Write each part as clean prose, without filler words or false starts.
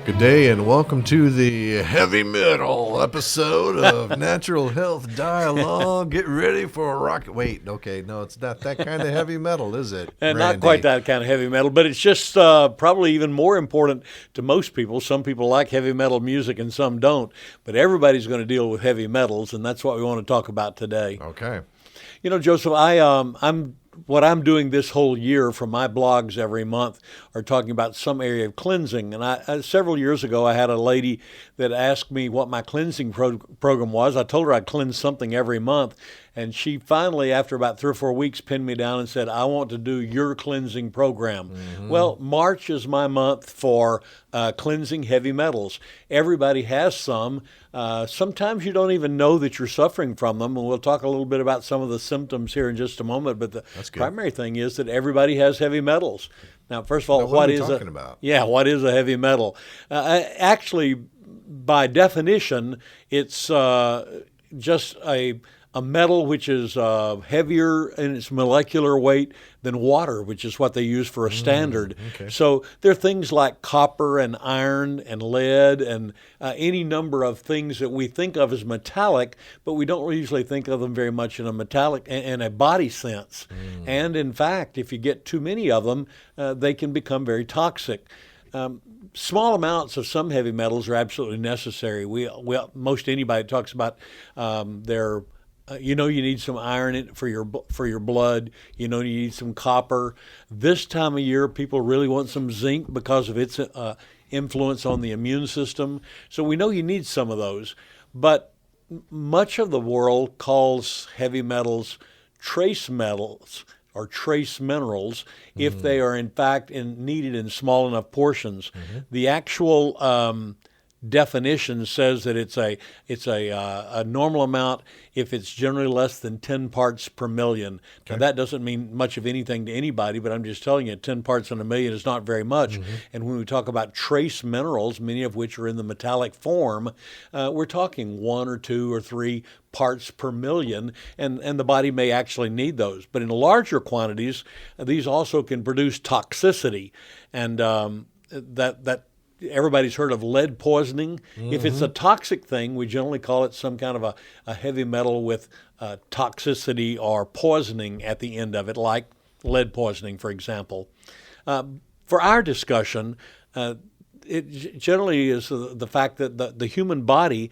Good day and welcome to the heavy metal episode of Natural Health Dialogue. Get ready for a rocket. Wait, okay, no, it's not that kind of heavy metal, is it? And not quite that kind of heavy metal, but it's just probably even more important to most people. Some people like heavy metal music and some don't, but everybody's going to deal with heavy metals, and that's what we want to talk about today. Okay. You know, Joseph, what I'm doing this whole year from my blogs every month are talking about some area of cleansing. And several years ago, I had a lady that asked me what my cleansing program was. I told her I'd cleanse something every month. And she finally, after about 3 or 4 weeks, pinned me down and said, I want to do your cleansing program. Mm-hmm. Well, March is my month for cleansing heavy metals. Everybody has some. Sometimes you don't even know that you're suffering from them. And we'll talk a little bit about some of the symptoms here in just a moment. But the primary thing is that everybody has heavy metals. Now, first of all, what is a heavy metal? Actually, by definition, it's just a metal which is heavier in its molecular weight than water, which is what they use for a standard. Okay. So there are things like copper and iron and lead and any number of things that we think of as metallic, but we don't usually think of them very much in a body sense. And in fact, if you get too many of them, they can become very toxic. Small amounts of some heavy metals are absolutely necessary. Most anybody talks about you need some iron for your blood. You need some copper. This time of year, people really want some zinc because of its influence on the immune system. So we know you need some of those. But much of the world calls heavy metals trace metals or trace minerals if they are in fact needed in small enough portions. Mm-hmm. The actual definition says that it's a normal amount if it's generally less than 10 parts per million. Okay. Now that doesn't mean much of anything to anybody, but I'm just telling you 10 parts in a million is not very much. Mm-hmm. And when we talk about trace minerals, many of which are in the metallic form, we're talking 1 or 2 or 3 parts per million, and the body may actually need those. But in larger quantities, these also can produce toxicity, and that everybody's heard of lead poisoning. Mm-hmm. If it's a toxic thing, we generally call it some kind of a heavy metal with toxicity or poisoning at the end of it, like lead poisoning, for example. For our discussion, it generally is the fact that the human body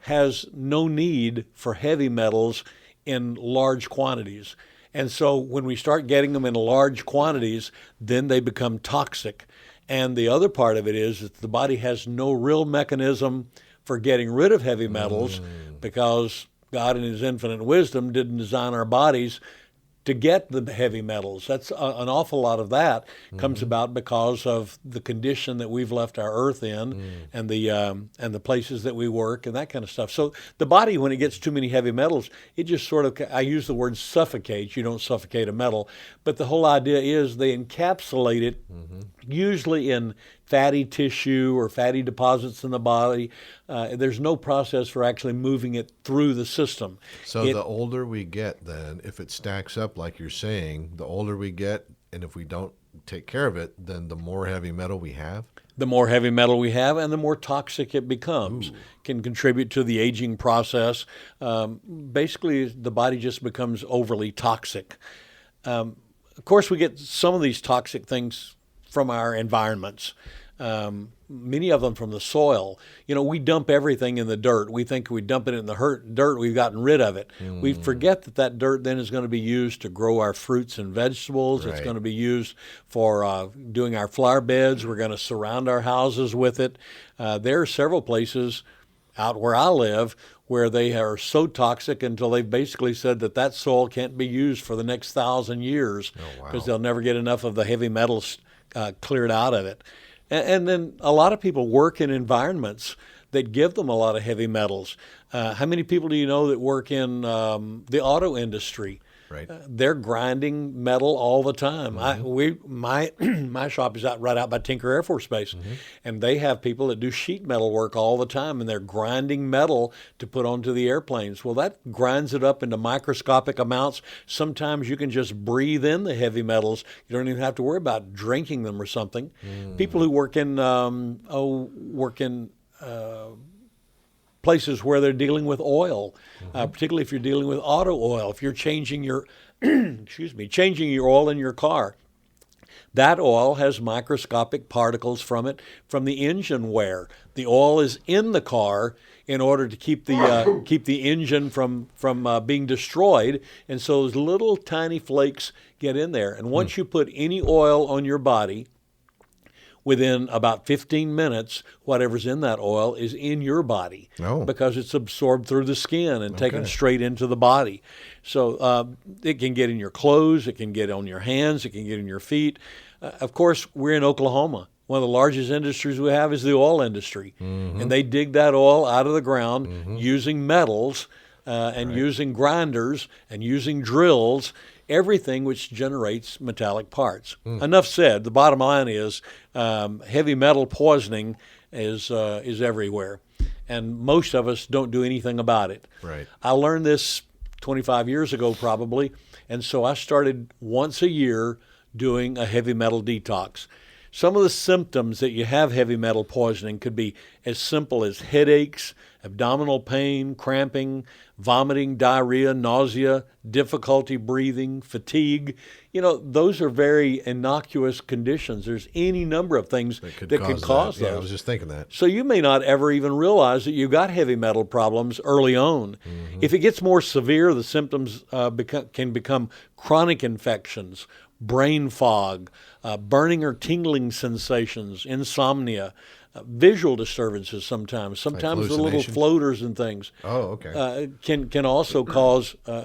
has no need for heavy metals in large quantities. And so when we start getting them in large quantities, then they become toxic. And the other part of it is that the body has no real mechanism for getting rid of heavy metals because God in his infinite wisdom didn't design our bodies to get the heavy metals. That's an awful lot of that comes about because of the condition that we've left our earth in and the places that we work and that kind of stuff. So the body, when it gets too many heavy metals, it just sort of, I use the word suffocate. You don't suffocate a metal, but the whole idea is they encapsulate it usually in fatty tissue or fatty deposits in the body. There's no process for actually moving it through the system. So the older we get, then, if it stacks up like you're saying, the older we get, and if we don't take care of it, then the more heavy metal we have? The more heavy metal we have and the more toxic it becomes. Can contribute to the aging process. Basically, the body just becomes overly toxic. Of course, we get some of these toxic things from our environments. Many of them from the soil. We dump everything in the dirt. We think we dump it in the dirt, we've gotten rid of it. We forget that dirt then is going to be used to grow our fruits and vegetables. Right. It's going to be used for doing our flower beds. We're going to surround our houses with it. There are several places out where I live where they are so toxic until they've basically said that soil can't be used for the next 1,000 years because they'll never get enough of the heavy metals cleared out of it. And then a lot of people work in environments that give them a lot of heavy metals. How many people do you know that work in the auto industry? Right. They're grinding metal all the time. My my shop is right out by Tinker Air Force Base, and they have people that do sheet metal work all the time, and they're grinding metal to put onto the airplanes. Well, that grinds it up into microscopic amounts. Sometimes you can just breathe in the heavy metals. You don't even have to worry about drinking them or something. People who work in places where they're dealing with oil, particularly if you're dealing with auto oil, if you're changing your, changing your oil in your car. That oil has microscopic particles from it from the engine wear. The oil is in the car in order to keep the engine from being destroyed, and so those little tiny flakes get in there. And once you put any oil on your body, within about 15 minutes, whatever's in that oil is in your body because it's absorbed through the skin and taken straight into the body. So it can get in your clothes, it can get on your hands, it can get in your feet. Of course, we're in Oklahoma. One of the largest industries we have is the oil industry. And they dig that oil out of the ground using metals and using grinders and using drills, everything which generates metallic parts. Enough said. The bottom line is heavy metal poisoning is everywhere, and most of us don't do anything about it. Right. I learned this 25 years ago probably, and so I started once a year doing a heavy metal detox. Some of the symptoms that you have heavy metal poisoning could be as simple as headaches, abdominal pain, cramping, vomiting, diarrhea, nausea, difficulty breathing, fatigue. You know, those are very innocuous conditions. There's any number of things that could cause those. Yeah, I was just thinking that. So you may not ever even realize that you've got heavy metal problems early on. If it gets more severe, the symptoms can become chronic infections, brain fog, burning or tingling sensations, insomnia, visual disturbances sometimes Like the little floaters and things can also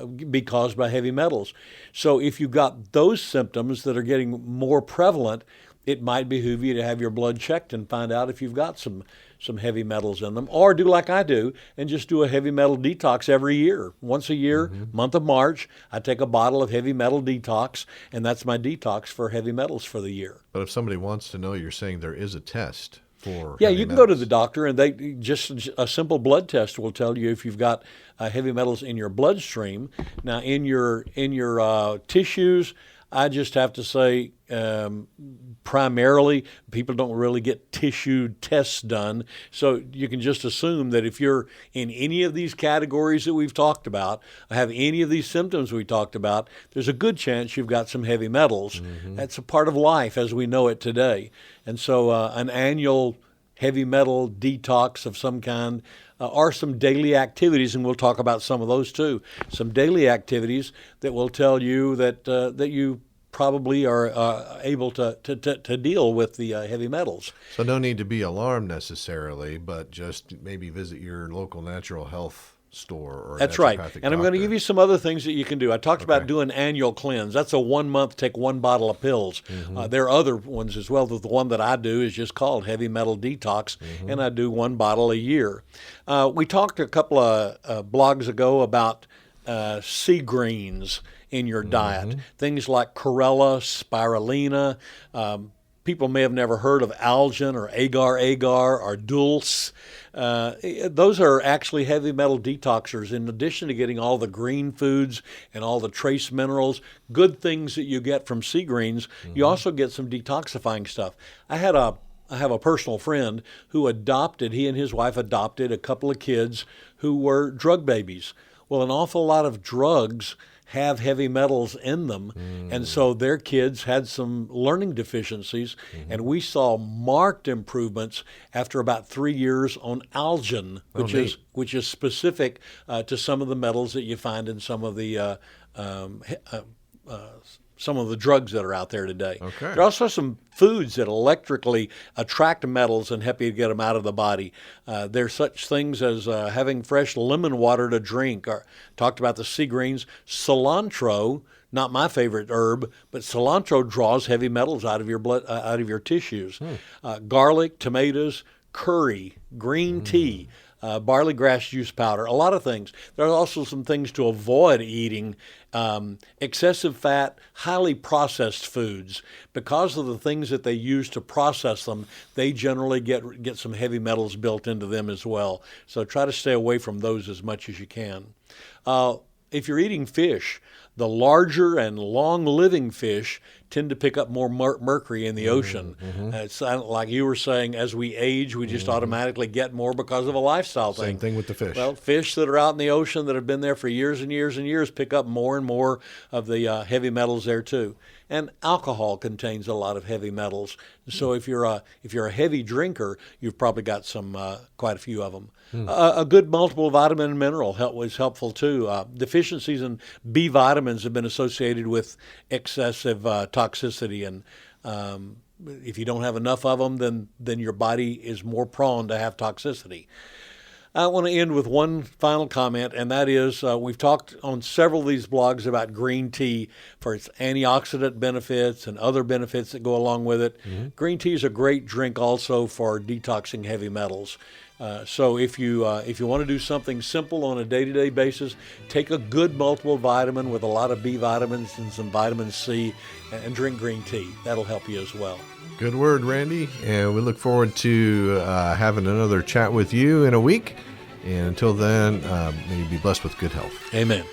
be caused by heavy metals. So if you've got those symptoms that are getting more prevalent, it might behoove you to have your blood checked and find out if you've got some heavy metals in them, or do like I do and just do a heavy metal detox every year. Once a year, month of March, I take a bottle of heavy metal detox, and that's my detox for heavy metals for the year. But if somebody wants to know, you're saying there is a test for Yeah, heavy you can metals. go to the doctor, and they just a simple blood test will tell you if you've got heavy metals in your bloodstream. Now, in your tissues, I just have to say, primarily, people don't really get tissue tests done. So you can just assume that if you're in any of these categories that we've talked about, have any of these symptoms we talked about, there's a good chance you've got some heavy metals. That's a part of life as we know it today. And so an annual heavy metal detox of some kind are some daily activities, and we'll talk about some of those too. Some daily activities that will tell you that you probably are able to deal with the heavy metals. So no need to be alarmed necessarily, but just maybe visit your local natural health store or That's right. naturopathic And I'm going to doctor. give you some other things that you can do. I talked about doing annual cleanse. That's a 1 month, take one bottle of pills. There are other ones as well. The one that I do is just called Heavy Metal Detox, and I do 1 bottle a year. We talked a couple of blogs ago about sea greens in your diet. Things like chlorella, spirulina. People may have never heard of algin or agar or dulse. Those are actually heavy metal detoxers. In addition to getting all the green foods and all the trace minerals, good things that you get from sea greens, you also get some detoxifying stuff. I have a personal friend who he and his wife adopted a couple of kids who were drug babies. Well, an awful lot of drugs have heavy metals in them, and so their kids had some learning deficiencies, and we saw marked improvements after about 3 years on algin, which is specific to some of the metals that you find in some of the drugs that are out there today. There are also some foods that electrically attract metals and help you get them out of the body. There's such things as having fresh lemon water to drink. Talked about the sea greens. Cilantro, not my favorite herb, but cilantro draws heavy metals out of your blood, out of your tissues. Garlic, tomatoes, curry, green tea. barley grass juice powder, a lot of things. There are also some things to avoid eating. Excessive fat, highly processed foods. Because of the things that they use to process them, they generally get some heavy metals built into them as well. So try to stay away from those as much as you can. If you're eating fish, the larger and long-living fish tend to pick up more mercury in the ocean. It's like you were saying, as we age, we just automatically get more because of a lifestyle thing. Same thing with the fish. Well, fish that are out in the ocean that have been there for years and years and years pick up more and more of the heavy metals there too. And alcohol contains a lot of heavy metals. So if you're a heavy drinker, you've probably got quite a few of them. A good multiple vitamin and mineral was helpful too. Deficiencies in B vitamins have been associated with excessive toxicity, and if you don't have enough of them, then your body is more prone to have toxicity. I want to end with one final comment, and that is we've talked on several of these blogs about green tea for its antioxidant benefits and other benefits that go along with it. Green tea is a great drink also for detoxing heavy metals. So if you want to do something simple on a day-to-day basis, take a good multiple vitamin with a lot of B vitamins and some vitamin C and drink green tea. That'll help you as well. Good word, Randy. And we look forward to having another chat with you in a week. And until then, may you be blessed with good health. Amen.